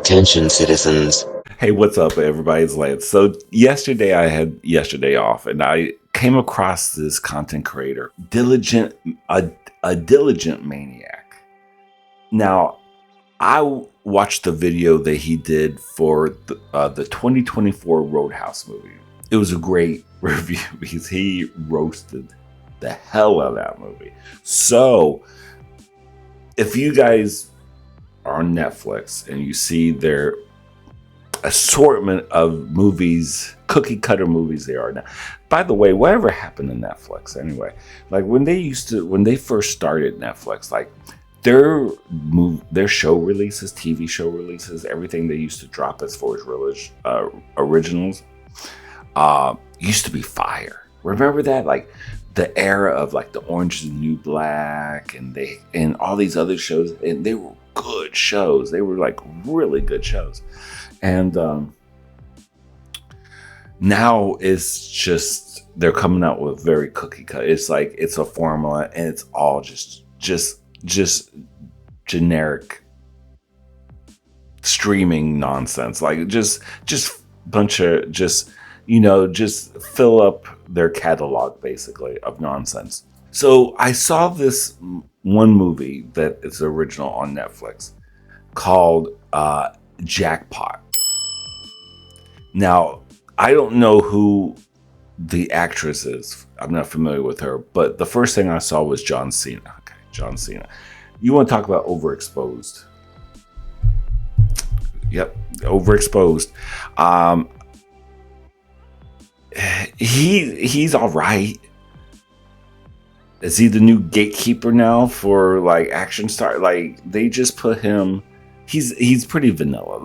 Attention, citizens. Hey, what's up, everybody? It's Lance. So yesterday I had yesterday off, and I came across this content creator, a diligent maniac. Now, I watched the video that he did for the 2024 Roadhouse movie. It was a great review because he roasted the hell out of that movie. So, if you guys are on Netflix and you see their assortment of movies, cookie cutter movies they are now. By the way, whatever happened to Netflix anyway? Like when they first started Netflix, like their show releases, TV show releases, everything they used to drop as far as originals, used to be fire. Remember that? Like the era of like the Orange is the New Black and all these other shows, and they were good shows. They were like really good shows. And now it's just they're coming out with very cookie cut. It's like it's a formula, and it's all just generic streaming nonsense. Like just bunch of just fill up their catalog basically of nonsense. So I saw this one movie that is original on Netflix called Jackpot. Now, I don't know who the actress is. I'm not familiar with her, but the first thing I saw was John Cena. Okay, John Cena. You want to talk about overexposed? Yep, overexposed. He's all right. Is he the new gatekeeper now for like action star? Like they just put him. He's pretty vanilla.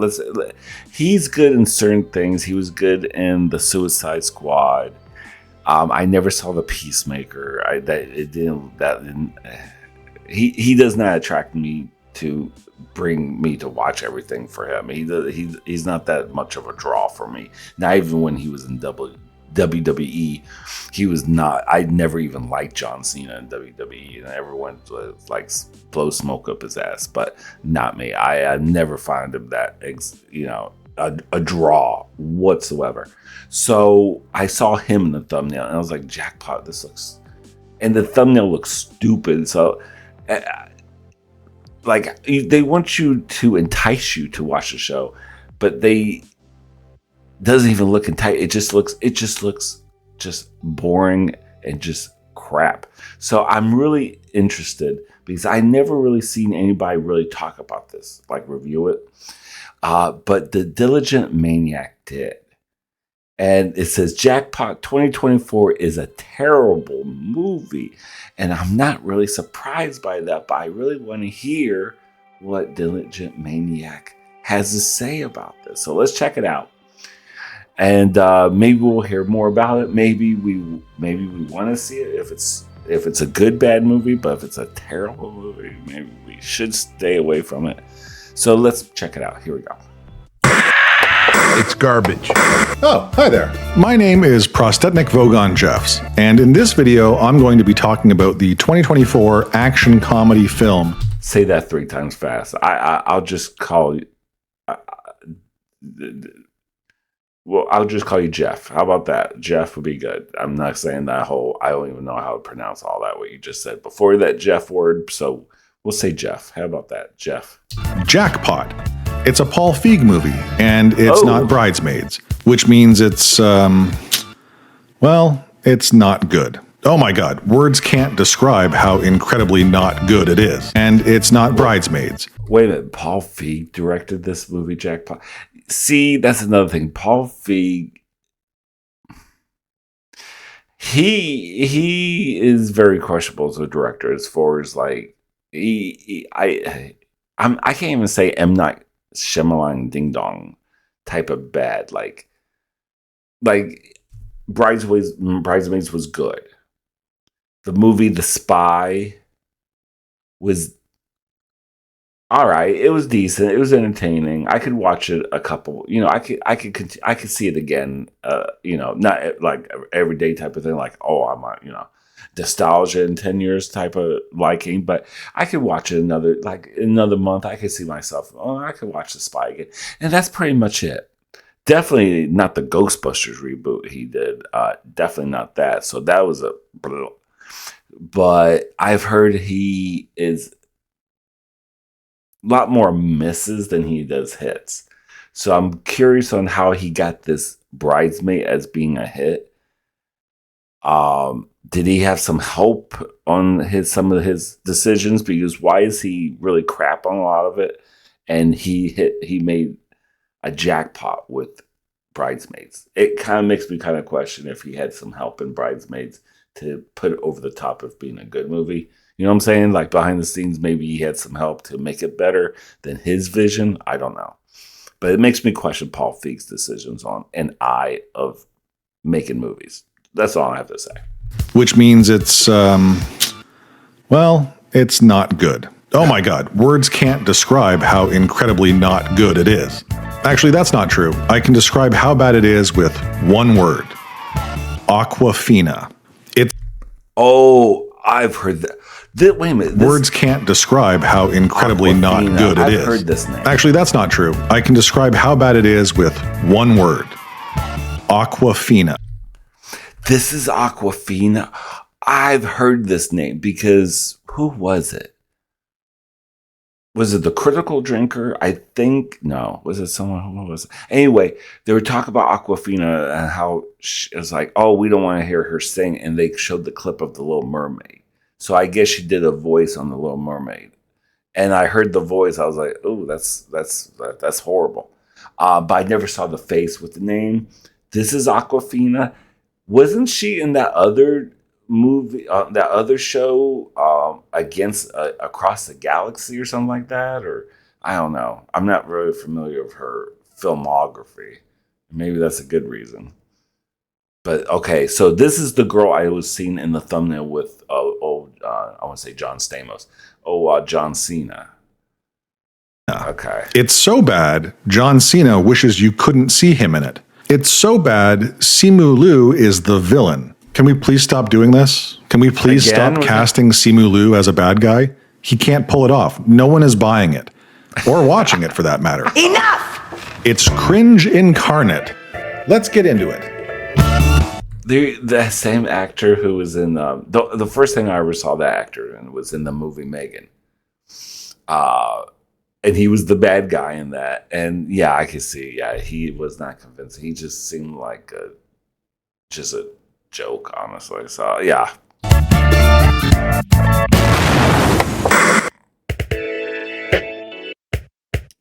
He's good in certain things. He was good in the Suicide Squad. I never saw the Peacemaker. He does not attract me to bring me to watch everything for him. He's not that much of a draw for me. Not even when he was in WWE, he was not. I never even liked John Cena in WWE, and everyone was like blow smoke up his ass, but not me. I never found him that a draw whatsoever. So I saw him in the thumbnail, and I was like, Jackpot. And the thumbnail looks stupid. So like they want you to entice you to watch the show, but they doesn't even look entice. It just looks boring and just crap. So I'm really interested because I never really seen anybody really talk about this, like review it. But the Diligent Maniac did. And it says Jackpot 2024 is a terrible movie. And I'm not really surprised by that, but I really want to hear what Diligent Maniac has to say about this. So let's check it out. And maybe we'll hear more about it. Maybe we want to see it if it's a good bad movie. But if it's a terrible movie, maybe we should stay away from it. So let's check it out. Here we go. It's garbage. Oh, hi there. My name is Prostetnik Vogon Jeffs, and in this video, I'm going to be talking about the 2024 action comedy film. Say that 3 times fast. I'll just call you. Well, I'll just call you Jeff. How about that? Jeff would be good. I'm not saying that whole, I don't even know how to pronounce all that, what you just said before that Jeff word. So we'll say Jeff. How about that? Jeff. Jackpot. It's a Paul Feig movie, and it's not Bridesmaids, which means it's, it's not good. Oh my God, words can't describe how incredibly not good it is. And it's not Bridesmaids. Wait a minute, Paul Feig directed this movie, Jackpot? See, that's another thing. Paul Feig, he is very questionable as a director as far as like I can't even say M. Night Shyamalan Ding Dong type of bad. Like Bridesmaids was good. The movie The Spy was all right. It was decent. It was entertaining. I could watch it a couple. I could see it again. Not like everyday type of thing. Like, oh, I'm not. nostalgia in 10 years type of liking, but I could watch it another month. I could see myself, I could watch The Spy again. And that's pretty much it. Definitely not the Ghostbusters reboot he did. Definitely not that. So that was but I've heard he is a lot more misses than he does hits. So I'm curious on how he got this Bridesmaid as being a hit. Did he have some help on some of his decisions? Because why is he really crap on a lot of it? And he made a jackpot with Bridesmaids. It kind of makes me kind of question if he had some help in Bridesmaids to put it over the top of being a good movie. You know what I'm saying? Like behind the scenes, maybe he had some help to make it better than his vision. I don't know. But it makes me question Paul Feig's decisions on an eye of making movies. That's all I have to say. Which means it's, it's not good. Oh my God, words can't describe how incredibly not good it is. Actually, that's not true. I can describe how bad it is with one word. Aquafina. Oh, I've heard that. Wait a minute. Words can't describe how incredibly not good it is. I've heard this name. Actually, that's not true. I can describe how bad it is with one word. Aquafina. This is Aquafina. I've heard this name because who was it? Was it the Critical Drinker? I think, no. Was it someone? Who was it? Anyway, they were talking about Aquafina and how it was like, oh, we don't want to hear her sing. And they showed the clip of The Little Mermaid. So I guess she did a voice on The Little Mermaid. And I heard the voice. I was like, oh, that's horrible. But I never saw the face with the name. This is Aquafina. Wasn't she in that other movie, that other show against Across the Galaxy or something like that? Or I don't know. I'm not really familiar with her filmography. Maybe that's a good reason. But okay, so this is the girl I was seeing in the thumbnail with I want to say John Stamos. John Cena. Okay. It's so bad, John Cena wishes you couldn't see him in it. It's so bad, Simu Liu is the villain. Can we please stop doing this? Can we please stop casting Simu Liu as a bad guy? He can't pull it off. No one is buying it. Or watching it, for that matter. Enough! It's cringe incarnate. Let's get into it. The same actor who was in the first thing I ever saw that actor in was in the movie Megan. And he was the bad guy in that. And yeah, I could see. Yeah, he was not convincing. He just seemed like just a joke, honestly. So yeah.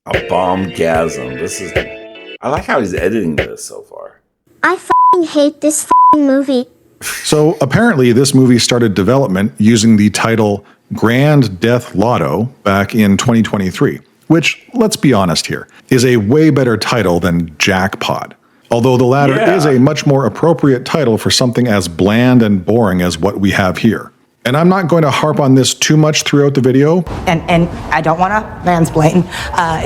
A bombgasm. I like how he's editing this so far. I f***ing hate this f***ing movie. So apparently this movie started development using the title Grand Death Lotto back in 2023, which, let's be honest here, is a way better title than Jackpot. Although the latter is a much more appropriate title for something as bland and boring as what we have here. And I'm not going to harp on this too much throughout the video. And I don't want to mansplain.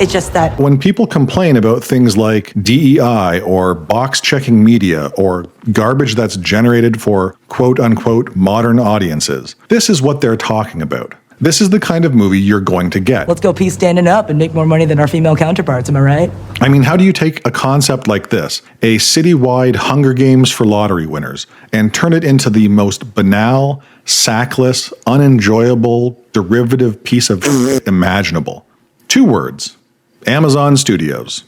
It's just that when people complain about things like DEI or box-checking media or garbage that's generated for quote-unquote modern audiences, this is what they're talking about. This is the kind of movie you're going to get. let's go pee standing up and make more money than our female counterparts, am I right? I mean, how do you take a concept like this, a citywide Hunger Games for lottery winners, and turn it into the most banal, sackless, unenjoyable, derivative piece of imaginable? 2 words. Amazon Studios.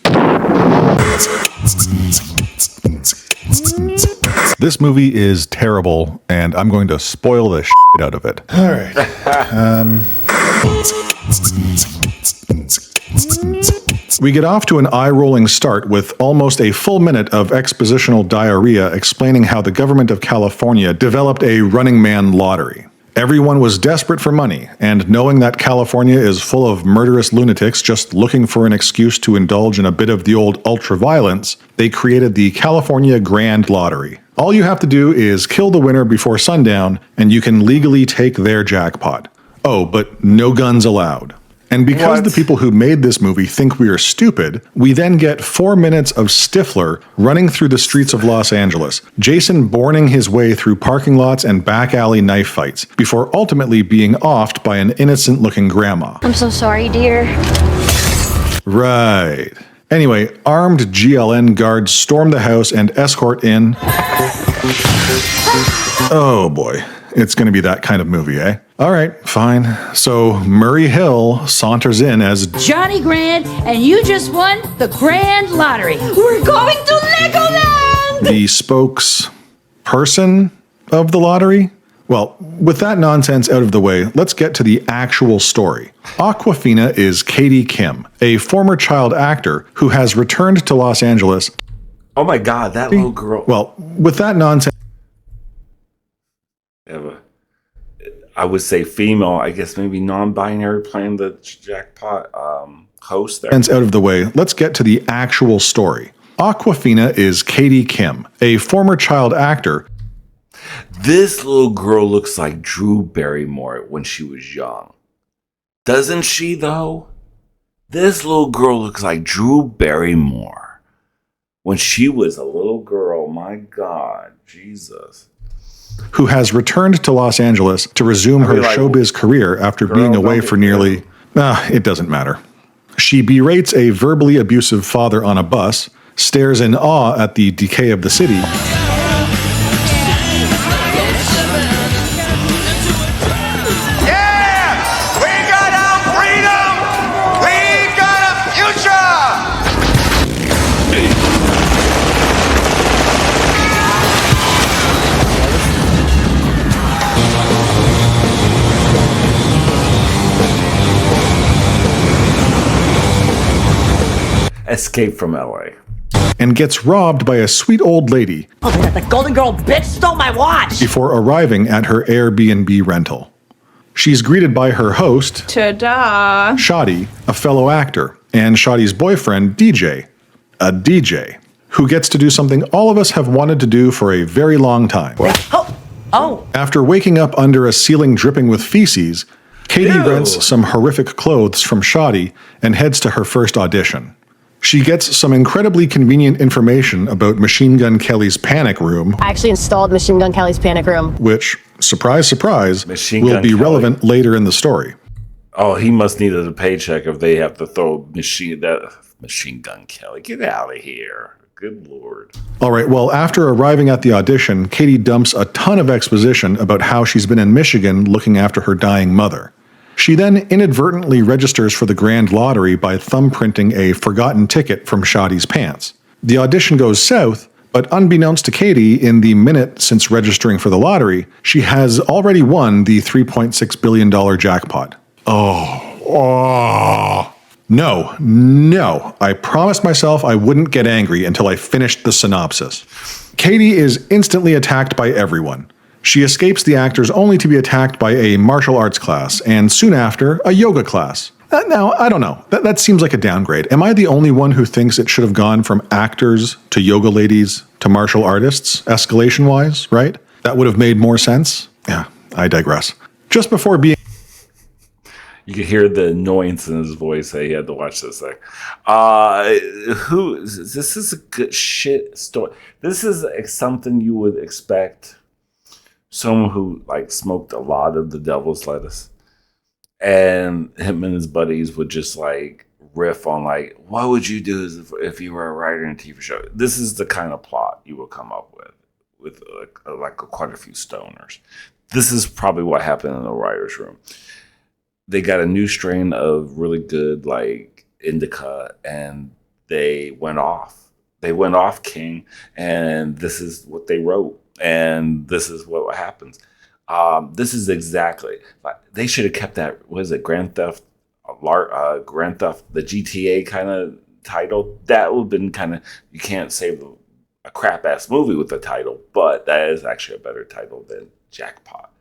This movie is terrible, and I'm going to spoil the shit out of it. All right. We get off to an eye-rolling start with almost a full minute of expositional diarrhea explaining how the government of California developed a Running Man lottery. Everyone was desperate for money, and knowing that California is full of murderous lunatics just looking for an excuse to indulge in a bit of the old ultra-violence, they created the California Grand Lottery. All you have to do is kill the winner before sundown, and you can legally take their jackpot. Oh, but no guns allowed. And because What? the people who made this movie think we are stupid, we then get 4 minutes of Stifler running through the streets of Los Angeles, Jason borning his way through parking lots and back alley knife fights, before ultimately being offed by an innocent-looking grandma. I'm so sorry, dear. Right. Anyway, armed GLN guards storm the house and escort in... Oh boy. It's going to be that kind of movie, eh? All right, fine. So Murray Hill saunters in as Johnny Grand, and you just won the Grand Lottery. We're going to Legoland! the spokesperson of the lottery. Well, with that nonsense out of the way, let's get to the actual story. Awkwafina is Katie Kim, a former child actor who has returned to Los Angeles. Oh my God, that little girl. Well, with that nonsense I would say female, I guess maybe non-binary, playing the Jackpot host there. out of the way, let's get to the actual story. Awkwafina is Katie Kim, a former child actor. This little girl looks like Drew Barrymore when she was young. Doesn't she, though? This little girl looks like Drew Barrymore when she was a little girl. My God, Jesus. Who has returned to Los Angeles to resume her showbiz career after being away for nearly... it doesn't matter. She berates a verbally abusive father on a bus, stares in awe at the decay of the city, Escape from LA. and gets robbed by a sweet old lady Oh, the Golden Girl bitch stole my watch! before arriving at her Airbnb rental. She's greeted by her host, Ta-da! Shadi, a fellow actor, and Shadi's boyfriend, DJ, a DJ, who gets to do something all of us have wanted to do for a very long time. Oh, After waking up under a ceiling dripping with feces, Katie Ew. rents some horrific clothes from Shadi and heads to her first audition. She gets some incredibly convenient information about Machine Gun Kelly's panic room, I actually installed Machine Gun Kelly's panic room. which, surprise, surprise, Machine will Gun be Kelly. relevant later in the story. Oh, he must need a paycheck if they have to throw Machine Gun Kelly. Get out of here. Good Lord. All right, well, after arriving at the audition, Katie dumps a ton of exposition about how she's been in Michigan looking after her dying mother. She then inadvertently registers for the Grand Lottery by thumbprinting a forgotten ticket from Shadi's pants. The audition goes south, but unbeknownst to Katie, in the minute since registering for the lottery, she has already won the $3.6 billion jackpot. No, I promised myself I wouldn't get angry until I finished the synopsis. Katie is instantly attacked by everyone. She escapes the actors only to be attacked by a martial arts class, and soon after, a yoga class. Now, I don't know. That seems like a downgrade. Am I the only one who thinks it should have gone from actors to yoga ladies to martial artists, escalation-wise, right? That would have made more sense? Yeah, I digress. Just before being... You could hear the annoyance in his voice that he had to watch this thing. This is a good shit story. This is something you would expect someone who like smoked a lot of the devil's lettuce, and him and his buddies would just like riff on like, what would you do if you were a writer in a TV show? This is the kind of plot you will come up with quite a few stoners. This is probably what happened in the writer's room. They got a new strain of really good like indica, and they went off. They went off King, and this is what they wrote, and this is what happens. This is exactly like they should have kept that. What is it, Grand Theft, the GTA kind of title? That would have been kind of. You can't save a crap ass movie with the title, but that is actually a better title than Jackpot.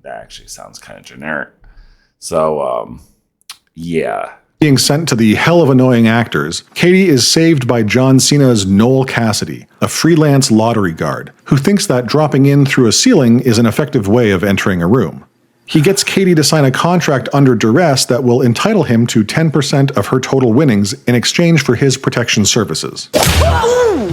That actually sounds kind of generic. So, yeah. Being sent to the hell of annoying actors, Katie is saved by John Cena's Noel Cassidy, a freelance lottery guard, who thinks that dropping in through a ceiling is an effective way of entering a room. He gets Katie to sign a contract under duress that will entitle him to 10% of her total winnings in exchange for his protection services.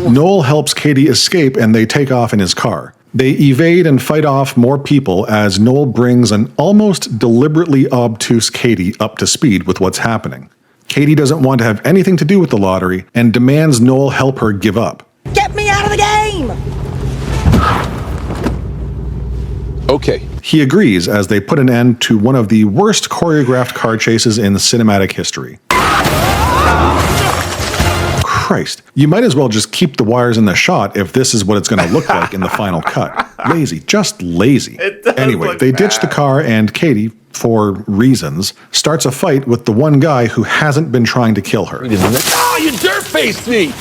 Noel helps Katie escape and they take off in his car. They evade and fight off more people as Noel brings an almost deliberately obtuse Katie up to speed with what's happening. Katie doesn't want to have anything to do with the lottery and demands Noel help her give up. Get me out of the game! Okay. He agrees as they put an end to one of the worst choreographed car chases in cinematic history. Christ, you might as well just keep the wires in the shot if this is what it's going to look like in the final cut. Lazy, just lazy. Anyway, they ditch the car and Katie, for reasons, starts a fight with the one guy who hasn't been trying to kill her. Oh, you dirt-faced me!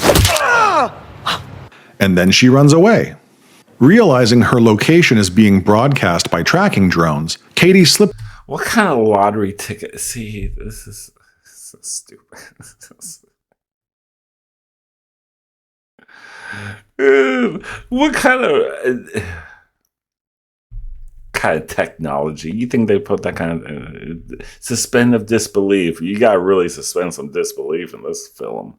And then she runs away. Realizing her location is being broadcast by tracking drones, Katie slips. What kind of lottery ticket? See, this is so stupid. What kind of technology? You think they put that kind of suspend of disbelief? You got to really suspend some disbelief in this film.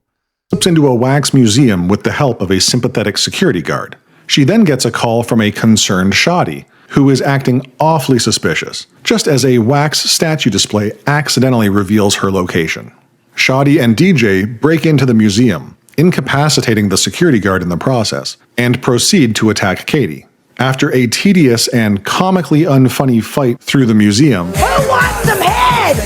Slips into a wax museum with the help of a sympathetic security guard. She then gets a call from a concerned shoddy, who is acting awfully suspicious, just as a wax statue display accidentally reveals her location. Shoddy and DJ break into the museum, incapacitating the security guard in the process, and proceed to attack Katie. After a tedious and comically unfunny fight through the museum, Who wants some head?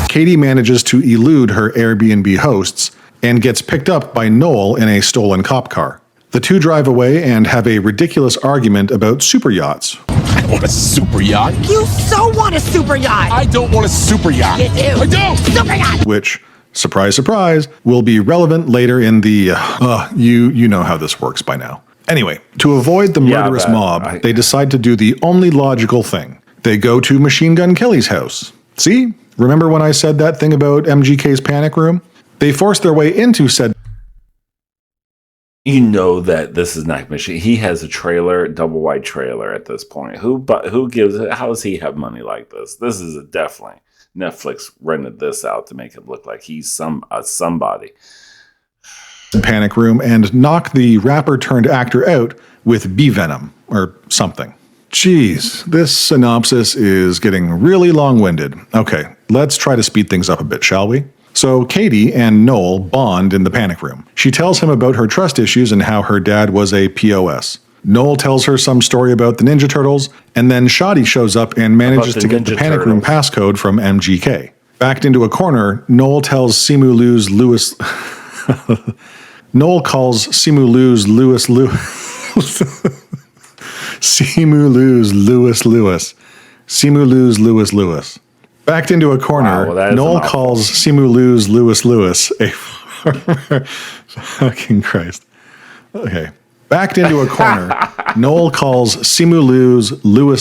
Katie manages to elude her Airbnb hosts and gets picked up by Noel in a stolen cop car. The two drive away and have a ridiculous argument about super yachts. I want a super yacht. You so want a super yacht! I don't want a super yacht. You do. I don't! Super yacht! Which, surprise, surprise, will be relevant later in the, you know how this works by now. Anyway, to avoid the murderous mob, they decide to do the only logical thing. They go to Machine Gun Kelly's house. See? Remember when I said that thing about MGK's panic room? They force their way into said. You know that this is not machine. He has a trailer, double wide trailer at this point. Who gives it? How does he have money like this? This is definitely Netflix rented this out to make it look like he's somebody. Panic room and knock the rapper turned actor out with Bevingon or something. Jeez, this synopsis is getting really long-winded. Okay, let's try to speed things up a bit, shall we? So Katie and Noel bond in the panic room. She tells him about her trust issues and how her dad was a POS. Noel tells her some story about the Ninja Turtles, and then Shoddy shows up and manages to get the panic room passcode from MGK. Backed into a corner, Noel tells Simu Lou's Lewis... Noel calls Simu Lou's Lewis Simu Lou's Lewis. Backed into a corner, Noel calls Simu Lou's Lewis a fucking Christ. Okay. Backed into a corner, Noel calls Simu Lou's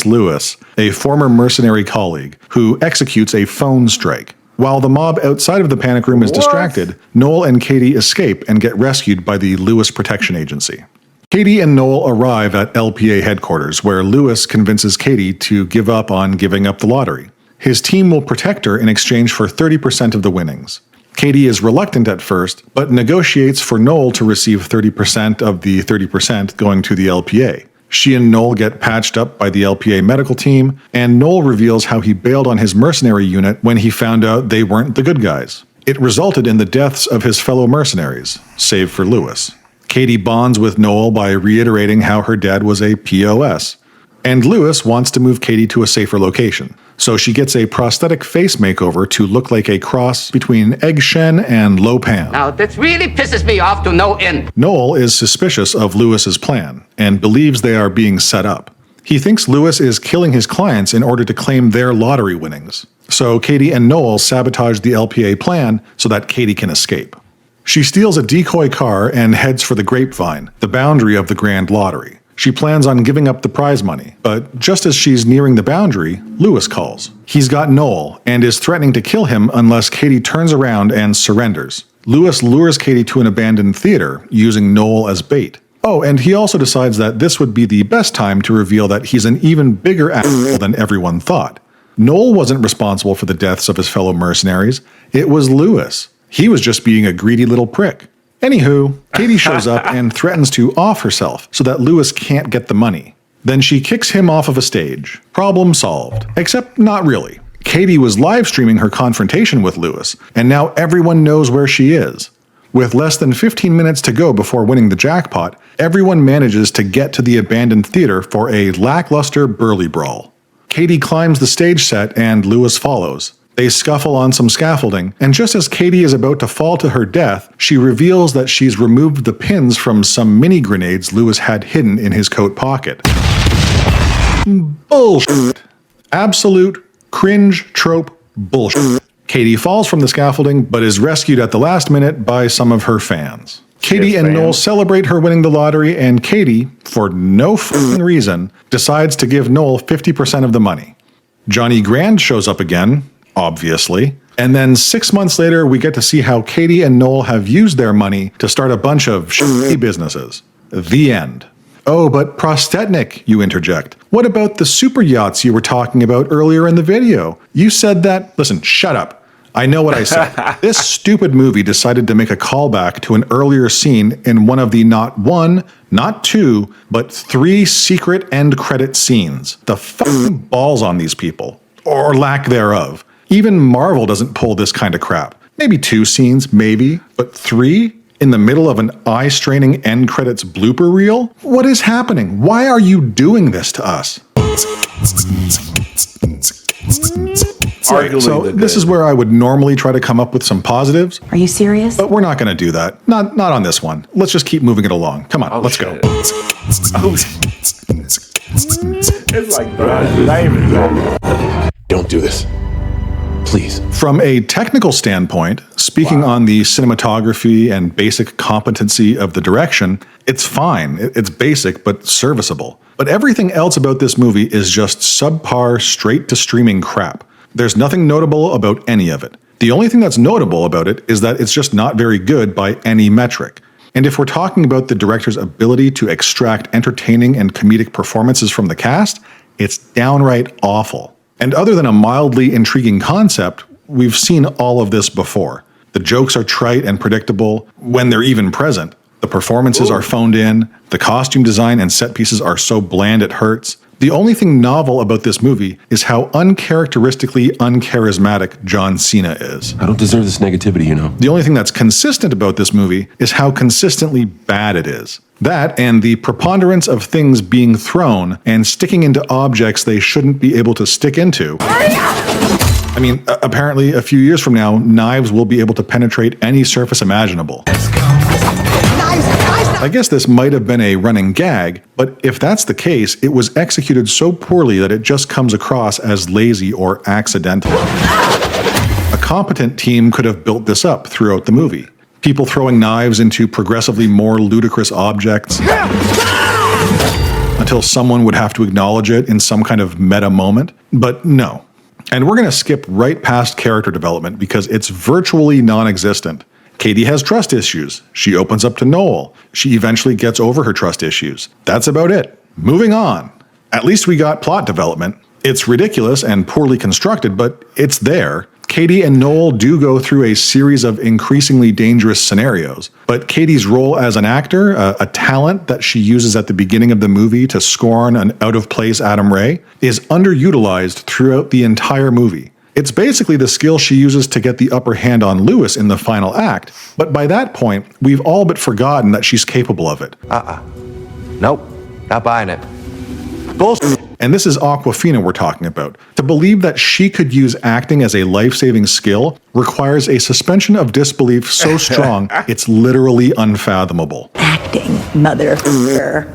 Lewis a former mercenary colleague who executes a phone strike. While the mob outside of the panic room is distracted, Noel and Katie escape and get rescued by the Lewis Protection Agency. Katie and Noel arrive at LPA headquarters, where Lewis convinces Katie to give up on giving up the lottery. His team will protect her in exchange for 30% of the winnings. Katie is reluctant at first, but negotiates for Noel to receive 30% of the 30% going to the LPA. She and Noel get patched up by the LPA medical team, and Noel reveals how he bailed on his mercenary unit when he found out they weren't the good guys. It resulted in the deaths of his fellow mercenaries, save for Lewis. Katie bonds with Noel by reiterating how her dad was a POS. And Lewis wants to move Katie to a safer location, so she gets a prosthetic face makeover to look like a cross between Egg Shen and Lo Pan. Now, this really pisses me off to no end. Noel is suspicious of Lewis's plan and believes they are being set up. He thinks Lewis is killing his clients in order to claim their lottery winnings. So Katie and Noel sabotage the LPA plan so that Katie can escape. She steals a decoy car and heads for the Grapevine, the boundary of the Grand Lottery. She plans on giving up the prize money, but just as she's nearing the boundary, Lewis calls. He's got Noel and is threatening to kill him unless Katie turns around and surrenders. Lewis lures Katie to an abandoned theater, using Noel as bait. Oh, and he also decides that this would be the best time to reveal that he's an even bigger asshole than everyone thought. Noel wasn't responsible for the deaths of his fellow mercenaries. It was Lewis. He was just being a greedy little prick. Anywho, Katie shows up and threatens to off herself so that Lewis can't get the money. Then she kicks him off of a stage. Problem solved. Except not really. Katie was live streaming her confrontation with Lewis, and now everyone knows where she is. With less than 15 minutes to go before winning the jackpot, everyone manages to get to the abandoned theater for a lackluster burly brawl. Katie climbs the stage set and Lewis follows. They scuffle on some scaffolding, and just as Katie is about to fall to her death, she reveals that she's removed the pins from some mini grenades Lewis had hidden in his coat pocket. Bullshit. Absolute cringe trope bullshit. Katie falls from the scaffolding, but is rescued at the last minute by some of her fans. Katie and Noel celebrate her winning the lottery, and Katie, for no f***ing reason, decides to give Noel 50% of the money. Johnny Grand shows up again, obviously, and then 6 months later we get to see how Katie and Noel have used their money to start a bunch of shitty businesses. The end. Oh, but Prostetnik, you interject. What about the super yachts you were talking about earlier in the video? You said that... Listen, shut up. I know what I said. This stupid movie decided to make a callback to an earlier scene in one of the not one, not two, but 3 secret end credit scenes. The fucking balls on these people. Or lack thereof. Even Marvel doesn't pull this kind of crap. Maybe 2 scenes, maybe, but 3? In the middle of an eye-straining end credits blooper reel? What is happening? Why are you doing this to us? So this is where I would normally try to come up with some positives. Are you serious? But we're not going to do that. Not on this one. Let's just keep moving it along. Come on, let's go. It's like, Don't do this. Please. From a technical standpoint, speaking on the cinematography and basic competency of the direction, it's fine. It's basic, but serviceable. But everything else about this movie is just subpar, straight-to-streaming crap. There's nothing notable about any of it. The only thing that's notable about it is that it's just not very good by any metric. And if we're talking about the director's ability to extract entertaining and comedic performances from the cast, it's downright awful. And other than a mildly intriguing concept, we've seen all of this before. The jokes are trite and predictable when they're even present. The performances are phoned in. The costume design and set pieces are so bland it hurts. The only thing novel about this movie is how uncharacteristically uncharismatic John Cena is. I don't deserve this negativity, you know. The only thing that's consistent about this movie is how consistently bad it is. That and the preponderance of things being thrown and sticking into objects they shouldn't be able to stick into. I mean, apparently a few years from now, knives will be able to penetrate any surface imaginable. I guess this might have been a running gag, but if that's the case, it was executed so poorly that it just comes across as lazy or accidental. A competent team could have built this up throughout the movie. People throwing knives into progressively more ludicrous objects until someone would have to acknowledge it in some kind of meta moment. But no. And we're going to skip right past character development because it's virtually non-existent. Katie has trust issues. She opens up to Noel. She eventually gets over her trust issues. That's about it. Moving on. At least we got plot development. It's ridiculous and poorly constructed, but it's there. Katie and Noel do go through a series of increasingly dangerous scenarios, but Katie's role as an actor, a talent that she uses at the beginning of the movie to scorn an out-of-place Adam Ray, is underutilized throughout the entire movie. It's basically the skill she uses to get the upper hand on Lewis in the final act, but by that point, we've all but forgotten that she's capable of it. Nope, not buying it. Bullshit. And this is Awkwafina we're talking about. To believe that she could use acting as a life-saving skill requires a suspension of disbelief so strong, it's literally unfathomable. Acting, motherfucker.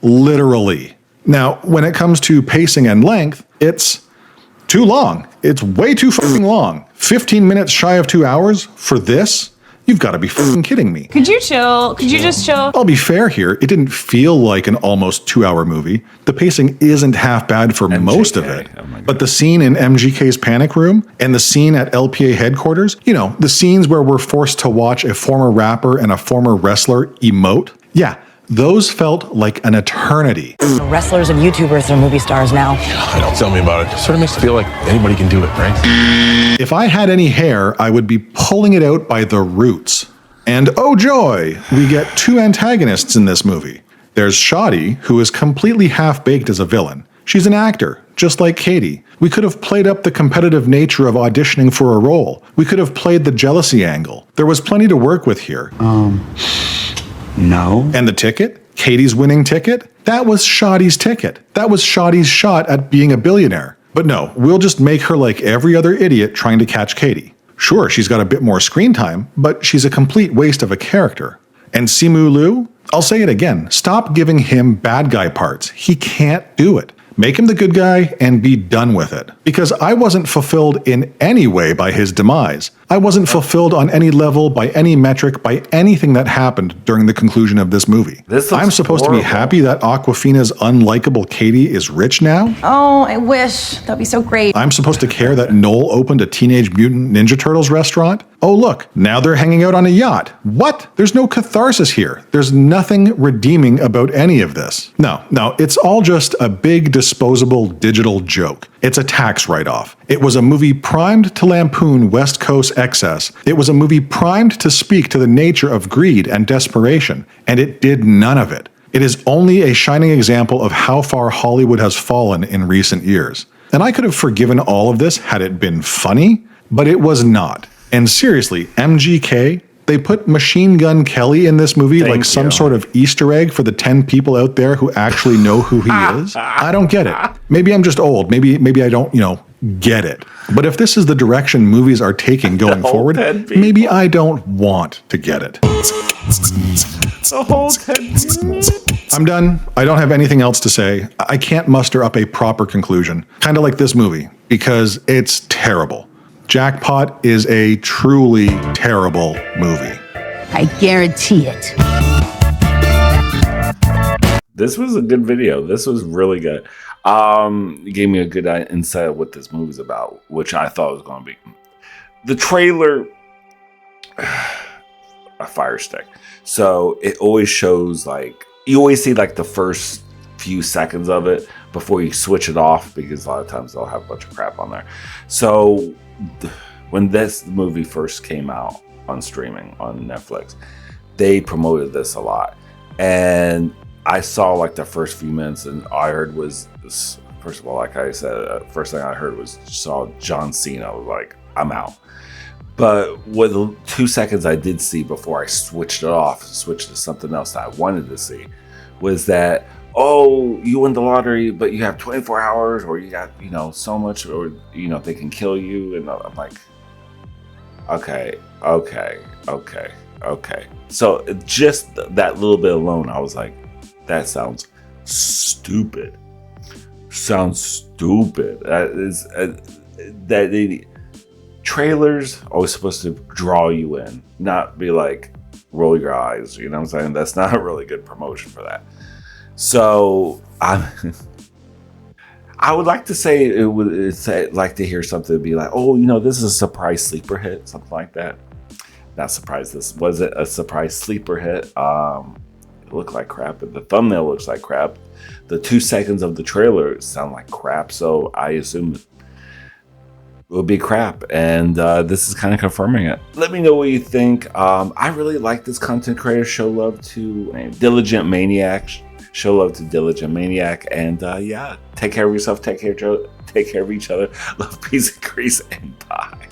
Literally. Now, when it comes to pacing and length, it's too long. It's way too fucking long. 15 minutes shy of 2 hours for this? You've got to be fucking kidding me. Could you chill? Could you just chill? I'll be fair here. It didn't feel like an almost 2-hour movie. The pacing isn't half bad for most of it. But the scene in MGK's panic room and the scene at LPA headquarters, you know, the scenes where we're forced to watch a former rapper and a former wrestler emote, Yeah, those felt like an eternity. Wrestlers and YouTubers are movie stars now. Don't tell me about it. Sort of makes it feel like anybody can do it, right? If I had any hair, I would be pulling it out by the roots. And oh joy, we get two antagonists in this movie. There's Shoddy, who is completely half-baked as a villain. She's an actor, just like Katie. We could have played up the competitive nature of auditioning for a role. We could have played the jealousy angle. There was plenty to work with here. No. And the ticket? Katie's winning ticket? That was Shoddy's ticket. That was Shoddy's shot at being a billionaire. But no, we'll just make her like every other idiot trying to catch Katie. Sure, she's got a bit more screen time, but she's a complete waste of a character. And Simu Liu? I'll say it again, stop giving him bad guy parts. He can't do it. Make him the good guy and be done with it. Because I wasn't fulfilled in any way by his demise. I wasn't fulfilled on any level, by any metric, by anything that happened during the conclusion of this movie. I'm supposed to be happy that Awkwafina's unlikable Katie is rich now? Oh, I wish. That'd be so great. I'm supposed to care that Noel opened a Teenage Mutant Ninja Turtles restaurant? Oh look, now they're hanging out on a yacht. What? There's no catharsis here. There's nothing redeeming about any of this. No, it's all just a big disposable digital joke. It's a tax write-off. It was a movie primed to lampoon West Coast excess. It was a movie primed to speak to the nature of greed and desperation, and it did none of it. It is only a shining example of how far Hollywood has fallen in recent years. And I could have forgiven all of this had it been funny, but it was not. And seriously, MGK, they put Machine Gun Kelly in this movie like some sort of Easter egg for the 10 people out there who actually know who he is. I don't get it. Maybe I'm just old. Maybe I don't, get it. But if this is the direction movies are taking going forward, maybe I don't want to get it. The whole 10 I'm done. I don't have anything else to say. I can't muster up a proper conclusion, kind of like this movie, because it's terrible. Jackpot is a truly terrible movie. I guarantee it. This was a good video. This was really good. It gave me a good insight of what this movie's about, which I thought was going to be. The trailer, a fire stick. So it always shows you always see the first few seconds of it before you switch it off, because a lot of times they'll have a bunch of crap on there. So when this movie first came out on streaming on Netflix, they promoted this a lot, and I saw the first few minutes, and all I heard was this. First of all, like I said, first thing I heard was saw John Cena. I was like, I'm out. But with the 2 seconds I did see before I switched it off, switched to something else that I wanted to see, was that, oh, you win the lottery, but you have 24 hours, or you got, so much, or, they can kill you. And I'm like, okay. So just that little bit alone, I was like, that sounds stupid. That is, trailers always supposed to draw you in, not be like, roll your eyes. You know what I'm saying? That's not a really good promotion for that. So I would like to say like to hear something be like, oh, this is a surprise sleeper hit, something like that. Not surprised. This was it a surprise sleeper hit. It looked like crap, but the thumbnail looks like crap. The 2 seconds of the trailer sound like crap, so I assume it will be crap, and this is kind of confirming it. Let me know what you think. I really like this content creator. Show love to Diligent Maniac. Show love to Diligent Maniac, and yeah, take care of yourself. Take care of each other. Love, peace, and grace, and bye.